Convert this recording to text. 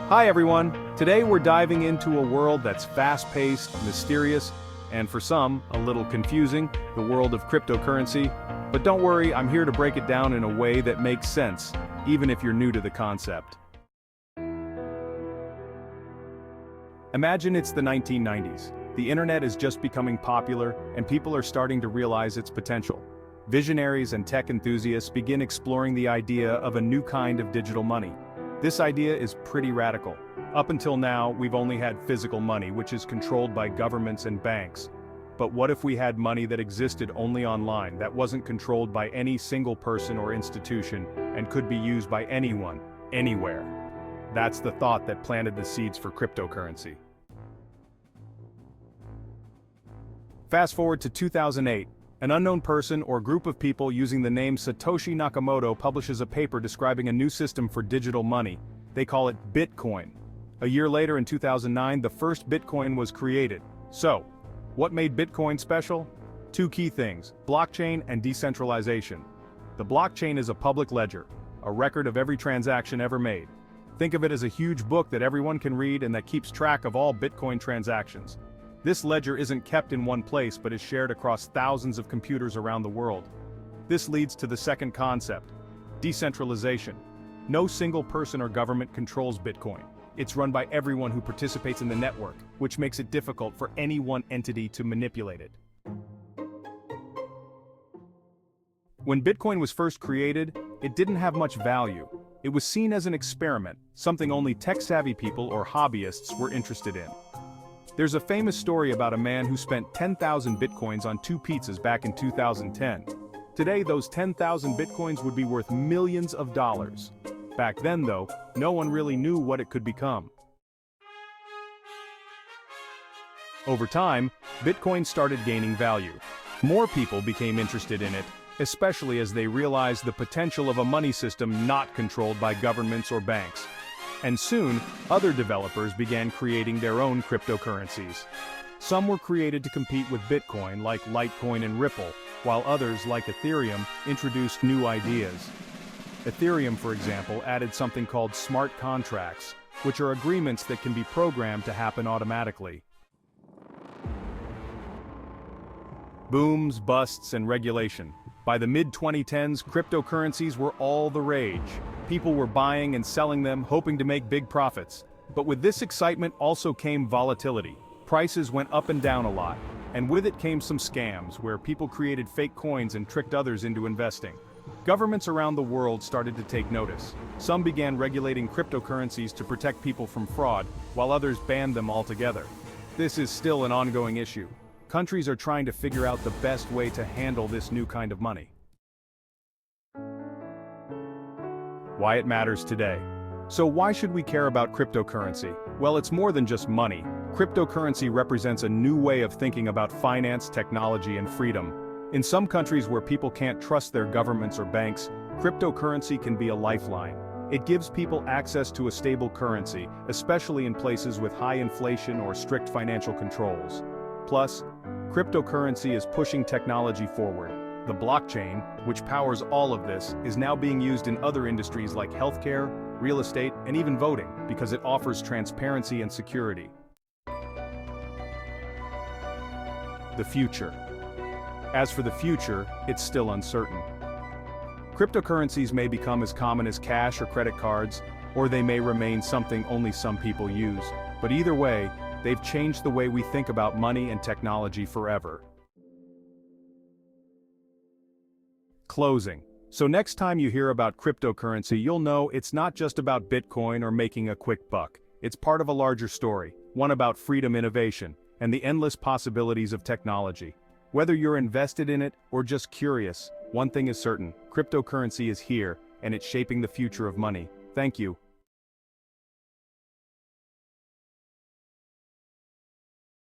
Hi everyone! Today we're diving into a world that's fast-paced, mysterious, and for some, a little confusing, the world of cryptocurrency. But don't worry, I'm here to break it down in a way that makes sense, even if you're new to the concept. Imagine it's the 1990s. The internet is just becoming popular, and people are starting to realize its potential. Visionaries and tech enthusiasts begin exploring the idea of a new kind of digital money. This idea is pretty radical. Up until now, we've only had physical money, which is controlled by governments and banks. But what if we had money that existed only online, that wasn't controlled by any single person or institution, and could be used by anyone, anywhere? That's the thought that planted the seeds for cryptocurrency. Fast forward to 2008. An unknown person or group of people using the name Satoshi Nakamoto publishes a paper describing a new system for digital money. They call it Bitcoin. A year later in 2009, the first Bitcoin was created. So, what made Bitcoin special? Two key things: blockchain and decentralization. The blockchain is a public ledger, a record of every transaction ever made. Think of it as a huge book that everyone can read and that keeps track of all Bitcoin transactions. This ledger isn't kept in one place but is shared across thousands of computers around the world. This leads to the second concept: decentralization. No single person or government controls Bitcoin. It's run by everyone who participates in the network, which makes it difficult for any one entity to manipulate it. When Bitcoin was first created, it didn't have much value. It was seen as an experiment, something only tech-savvy people or hobbyists were interested in. There's a famous story about a man who spent 10,000 bitcoins on 2 pizzas back in 2010. Today, those 10,000 bitcoins would be worth millions of dollars. Back then, though, no one really knew what it could become. Over time, Bitcoin started gaining value. More people became interested in it, especially as they realized the potential of a money system not controlled by governments or banks. And soon, other developers began creating their own cryptocurrencies. Some were created to compete with Bitcoin, like Litecoin and Ripple, while others, like Ethereum, introduced new ideas. Ethereum, for example, added something called smart contracts, which are agreements that can be programmed to happen automatically. Booms, busts, and regulation. By the mid-2010s, cryptocurrencies were all the rage. People were buying and selling them, hoping to make big profits. But with this excitement also came volatility. Prices went up and down a lot. And with it came some scams, where people created fake coins and tricked others into investing. Governments around the world started to take notice. Some began regulating cryptocurrencies to protect people from fraud, while others banned them altogether. This is still an ongoing issue. Countries are trying to figure out the best way to handle this new kind of money. Why it matters today. So why should we care about cryptocurrency? Well, it's more than just money. Cryptocurrency represents a new way of thinking about finance, technology, and freedom. In some countries where people can't trust their governments or banks, cryptocurrency can be a lifeline. It gives people access to a stable currency, especially in places with high inflation or strict financial controls. Plus, cryptocurrency is pushing technology forward. The blockchain, which powers all of this, is now being used in other industries like healthcare, real estate, and even voting, because it offers transparency and security. The future. As for the future, it's still uncertain. Cryptocurrencies may become as common as cash or credit cards, or they may remain something only some people use. But either way, they've changed the way we think about money and technology forever. Closing. So next time you hear about cryptocurrency, you'll know it's not just about Bitcoin or making a quick buck. It's part of a larger story, one about freedom, innovation, and the endless possibilities of technology. Whether you're invested in it or just curious, one thing is certain: cryptocurrency is here, and it's shaping the future of money. Thank you.